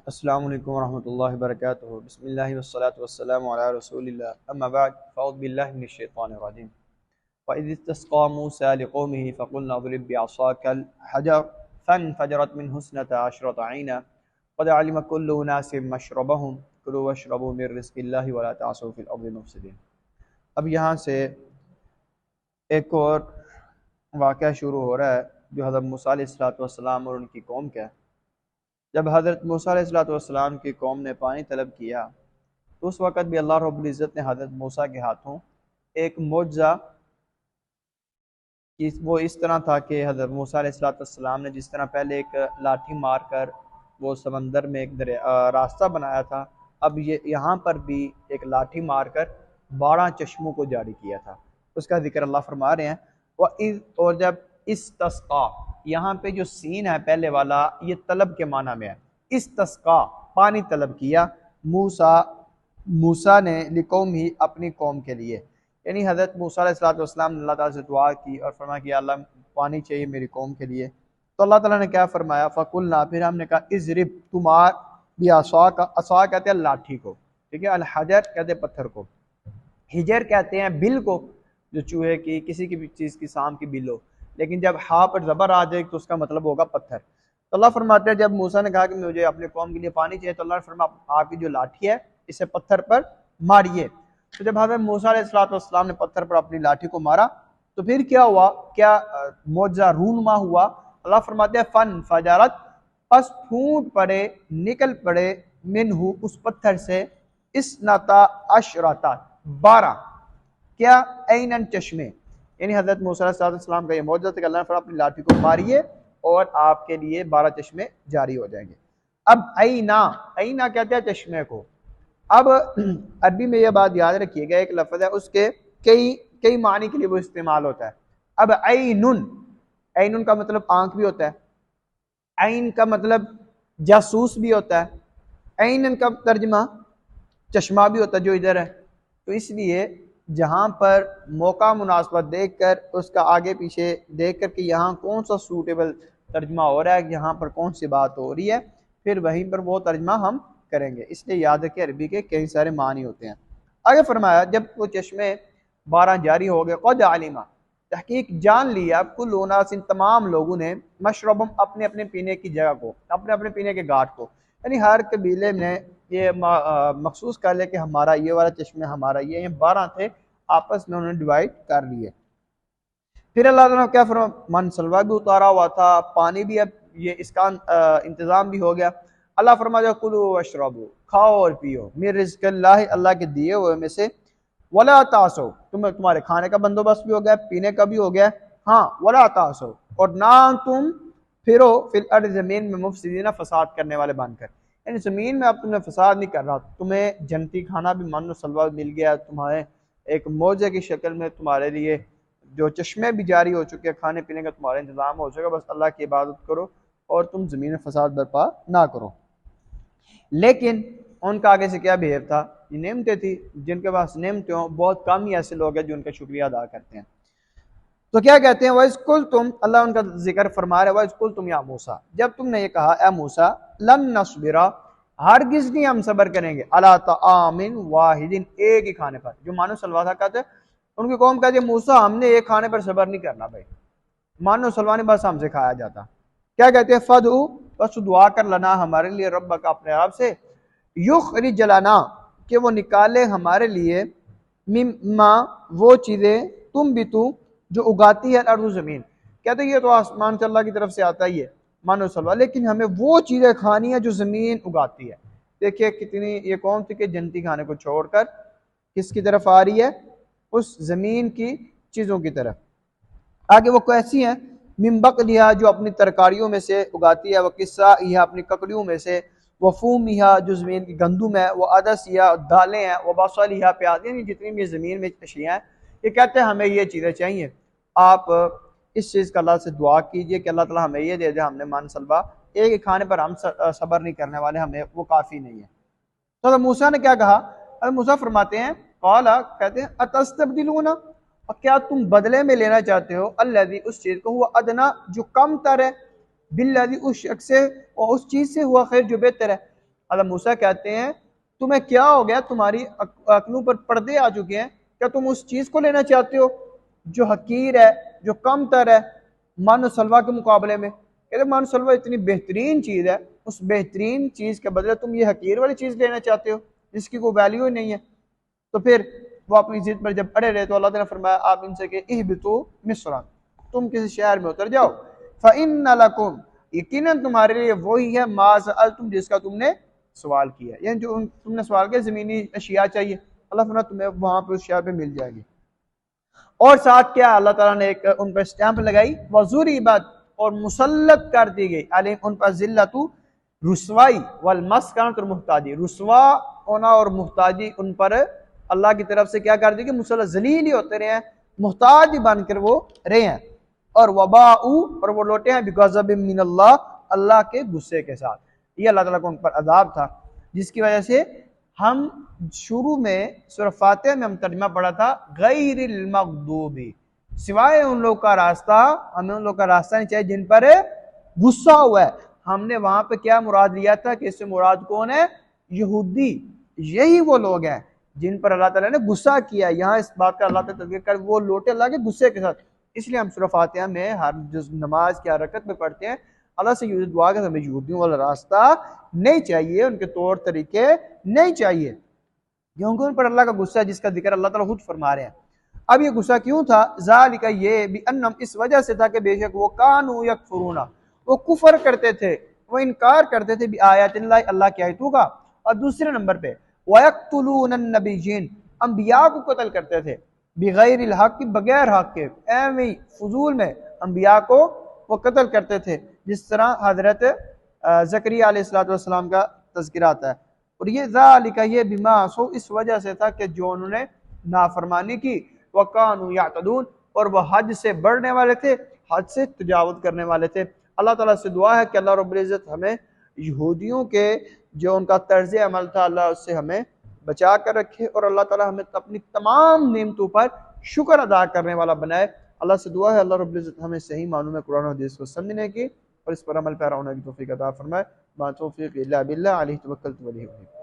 अस्सलामु अलैकुम वरहमतुल्लाहि वबरकातुहू। बिस्मिल्लाहि वस्सलातु वस्सलामु अला रसूलिल्लाह। अम्मा बाद फ़अऊज़ु बिल्लाहि मिनश शैतानिर रजीम। व इज़ इस्तस्क़ा मूसा लिक़ौमिही फ़क़ुलना इज़रिब बिअसाकल हजर फ़नफ़जरत मिन्हु इस्नता अशरता ऐना क़द अलिम कुल्लु उनासिम मशरबहुम कुलू वशरबू मिन रिज़्क़िल्लाहि वला तअसू फ़िल अर्ज़ि मुफ़सिदीन। अब यहाँ से एक और वाक़या शुरू हो रहा है जो हज़रत मूसा अलैहिस्सलातु वस्सलाम और उनकी कौम का है। जब हज़रत मूसा अलैहिस्सलाम की कौम ने पानी तलब किया तो उस वक़्त भी अल्लाह रब्बुल इज़्ज़त ने हज़रत मूसा के हाथों एक मुअज्ज़ा कि वो इस तरह था कि हज़रत मूसा अलैहिस्सलाम ने जिस तरह पहले एक लाठी मार कर वो समंदर में एक रास्ता बनाया था, अब ये यहाँ पर भी एक लाठी मार कर 12 चश्मों को जारी किया था। उसका जिक्र अल्लाह फरमा रहे हैं और जब इस तस्का, यहाँ पे जो सीन है पहले वाला ये तलब के माना में है। इस तस्का पानी तलब किया मूसा ने लिकौम ही अपनी कौम के लिए, यानी हज़रत मूसा अलैहिस्सलाम ने अल्लाह ताला से दुआ की और फरमाया कि अल्लाह पानी चाहिए मेरी कौम के लिए। तो अल्लाह ताला ने क्या फरमाया, फ़कुलना, फिर हमने कहा इज़रिब, तुमार भी आसा का, असा कहते हैं लाठी को, ठीक है, अल हजर कहते हैं पत्थर को, हिजर कहते हैं बिल को, जो चूहे की किसी की भी चीज़ की सांप की बिल हो, लेकिन जब हा पर ज़बर आ जाए तो उसका मतलब होगा पत्थर। तो अल्लाह फरमाते हैं जब मूसा ने कहा कि मुझे अपने कौम के लिए पानी चाहिए तो अल्लाह ने फरमाया आपकी जो लाठी है इसे पत्थर पर मारिए। तो जब हज़रत मूसा अलैहिस्सलाम ने पत्थर पर अपनी लाठी को मारा तो फिर क्या हुआ, क्या मौजज़ा रूनुमा हुआ। अल्लाह फरमाते हैं फन फजारत, बस फूट पड़े, निकल पड़े, मिनहू उस पत्थर से, इसनता अशरता 12, क्या ऐनन चश्मे, यानी हज़रत मूसा अलैहिस्सलाम का ये मौजज़ा था कि अल्लाह ने फरमाया अपनी लाठी को मारिए और आपके लिए 12 चश्मे जारी हो जाएंगे। अब ऐना, ऐना कहते हैं चश्मे को। अब अरबी में यह बात याद रखिएगा, एक लफ्ज़ है उसके कई कई मानी के लिए वो इस्तेमाल होता है। अब ऐनुन, ऐनुन का मतलब आंख भी होता है, ऐन का मतलब जासूस भी होता है, ऐन का तर्जमा चश्मा भी होता है जो इधर है। तो इसलिए जहाँ पर मौका मुनासबत देख कर उसका आगे पीछे देख कर कि यहाँ कौन सा सूटेबल तर्जमा हो रहा है, यहाँ पर कौन सी बात हो रही है, फिर वहीं पर वो तर्जमा हम करेंगे। इसलिए याद रखें अरबी के कई सारे मानी होते हैं। आगे फरमाया जब वो चश्मे 12 जारी हो गए, क़द आलिमा, तहकीक जान लिया, कुल उनासिन तमाम लोगों ने, मशरबम अपने अपने पीने की जगह को, अपने अपने पीने के घाट को, यानी हर कबीले में ये मखसूस कर ले कि हमारा ये वाला चश्मे हमारा ये 12 थे, आपस में उन्होंने डिवाइड कर लिए। फिर अल्लाह ताला क्या फरमा, मन सलवा भी उतारा हुआ था, पानी भी अब ये इसका इंतज़ाम भी हो गया। अल्लाह फरमा जो कुलू वशरबू, खाओ और पियो, मिन रिज़्क़िल्लाहि, अल्लाह के दिए हुए में से, वला तासो, तुम्हें तुम्हारे खाने का बंदोबस्त भी हो गया, पीने का भी हो गया, हाँ, वला तासो, और ना तुम फिरो फिल अर्ज़, ज़मीन में, मुफ़सिदीना, फसाद करने वाले बनकर, यानी ज़मीन में अब तुमने फसाद नहीं कर रहा, तुम्हें जन्नती खाना भी मन सलवा मिल गया, तुम्हारे एक मौजे की शक्ल में तुम्हारे लिए जो चश्मे भी जारी हो चुके हैं, खाने पीने का तुम्हारा इंतजाम हो चुका, बस अल्लाह की इबादत करो और तुम ज़मीन में फसाद बर्पा ना करो। लेकिन उनका आगे से क्या बिहेव था, ये नेमतें थी, जिनके पास नेमतें हों, बहुत कम ही ऐसे लोग हैं जो उनका शुक्रिया अदा करते हैं। तो क्या कहते हैं, वस्कुल तुम, अल्लाह उनका जिक्र फरमा रहे, वस्कुल तुम या मूसा, जब तुमने ये कहा ए मूसा, लन नस्बिरा, हरगिज़ नहीं हम सबर करेंगे, अला तामिन वाहिदिन, एक ही खाने पर, जो मानो सलवा था कहते, उनकी कौम कहती है मूसा हमने एक खाने पर सबर नहीं करना भाई, मानो सलवानी बस हमसे खाया जाता। क्या कहते हैं, फदू, बस दुआ कर लना हमारे लिए, रब्बा का, अपने आप से, युखरिज लना, कि वो निकाले हमारे लिए, मिम्मा, वो चीज़ें, तुम भी तू, जो उगाती है अर्ज़, ज़मीन, कहते ये तो आसमान से अल्लाह की तरफ से आता ही है मानो सलवा, लेकिन हमें वो चीज़ें खानी है जो ज़मीन उगाती है। देखिए कितनी ये कौन थी कि जन्नती खाने को छोड़कर किसकी तरफ आ रही है, उस ज़मीन की चीज़ों की तरफ। आगे वो कैसी हैं, मिम्बक लिया, जो अपनी तरकारियों में से उगाती है, वह किस्सा यह अपनी ककड़ियों में से, वफूम यह जो ज़मीन की गंदुम है, वह अदस या दालें हैं, वह बासल यह प्याज, यानी जितनी भी ज़मीन में अशिया हैं, ये कहते हैं हमें ये चीज़ें चाहिए। आप इस चीज़ का अल्लाह से दुआ कीजिए कि अल्लाह ताला हमें ये दे दे, हमने मन सलबा एक ही खाने पर हम सबर नहीं करने वाले, हमें वो काफ़ी नहीं है। तो मूसा ने क्या कहा, अरे मूसा फरमाते हैं, कौला, कहते हैं, अतस्तब्दिलूना, और क्या तुम बदले में लेना चाहते हो, अल्लज़ी, उस चीज़ को, हुआ अदना, जो कम तर है, बिल्लज़ी, उस शख्स से, और उस चीज़ से, हुआ खैर, जो बेहतर है। अल्लाह मूसा कहते हैं तुम्हें क्या हो गया, तुम्हारी अक्लों पर पर्दे आ चुके हैं, क्या तुम उस चीज को लेना चाहते हो जो हकीर है, जो कम तर है मानो सलवा के मुकाबले में? कहते मानो सलवा इतनी बेहतरीन चीज है, उस बेहतरीन चीज के बदले तुम ये हकीर वाली चीज लेना चाहते हो जिसकी कोई वैल्यू ही नहीं है। तो फिर वो अपनी जिद पर जब अड़े रहे तो अल्लाह ताला ने फरमाया आप इनसे कि इहबितू मिस्र, तुम किसी शहर में उतर जाओ, फ़इन्न लकुम, यकीनन तुम्हारे लिए वही है मा सअलतुम, जिसका तुमने सवाल किया, यानी जो तुमने सवाल किया ज़मीनी अशिया चाहिए, अल्लाह फरमाया तुम्हें वहां पर उस शहर पे मिल जाएगी। और साथ क्या अल्लाह ताला ने एक उन पर स्टैंप लगाई, वज़ूरी बात, और मुसल्लत कर दी गई अलैहिम उन पर जिल्लतु, रुसवाई, वल मस्कनत और मुहताजी, रुसवा होना और मुहताजी उन पर अल्लाह की तरफ से क्या कर दी कि मुसल्लत जलील ही होते रहे हैं, मुहताज ही बनकर वो रहे हैं, और वबाऊ, और वो लौटे हैं बिगज़ब मिनल्लाह, अल्लाह के गुस्से के साथ। ये अल्लाह ताला को उन पर अजाब था, जिसकी वजह से हम शुरू में सूरह फातिहा में हम तर्जुमा पढ़ा था गैरिल मग़दूबी, सिवाय उन लोग का रास्ता, हमें उन लोग का रास्ता नहीं चाहिए जिन पर गुस्सा हुआ है। हमने वहां पे क्या मुराद लिया था कि इससे मुराद कौन है? यहूदी, यही वो लोग हैं जिन पर अल्लाह ताला ने गुस्सा किया। यहाँ इस बात का अल्लाह ताला तज़किर कर, वो लौटे अल्लाह के गुस्से के साथ। इसलिए हम सूरह फातिहा में हर जो नमाज की हरकत में पढ़ते हैं अल्लाह से ये दुआ कि हमें यहूदियों वाला रास्ता नहीं चाहिए, उनके तौर तरीके नहीं चाहिए, क्योंकि उन पर अल्लाह का गुस्सा है, जिसका जिक्र अल्लाह ताला खुद फरमा रहे हैं। अब ये गुस्सा क्यों था? ज़ालिका, ये भी अन्नम, इस वजह से था कि बेशक वो कानू यकफुरूना, वो कुफर करते थे, वो इनकार करते थे भी आयातिल्लाह, अल्लाह की आयतों का। और दूसरे नंबर पे वयक्तुलून नबीयीन, अंबिया को कत्ल करते थे, बिगैरिल हक, बगैर हक के, एवं फजूल में अंबिया को वो कत्ल करते थे, जिस तरह हजरत ज़करिया अलैहिस्सलाम का तज़किरा आता है। और ये ज़ालिका, ये बिमा सो, इस वजह से था कि जो उन्होंने नाफरमानी की, वकानू यातदून, और वह हद से बढ़ने वाले थे, हद से तजावुज़ करने वाले थे। अल्लाह ताला से दुआ है कि अल्लाह रब्बुल इज़्ज़त हमें यहूदियों के जो उनका तर्ज अमल था अल्लाह उससे हमें बचा कर रखे, और अल्लाह ताला हमें अपनी तमाम नेमतों पर शुक्र अदा करने वाला बनाए। अल्लाह से दुआ है अल्लाह रब्बुल इज़्ज़त हमें सही मानों में कुरान और हदीस को समझने की और इस पर अमल पैरा होने की तौफीक अता फरमाए। मा तौफीक इल्ला बिल्लाह, अलैहि तवक्कलतु व इलैहि उनीब।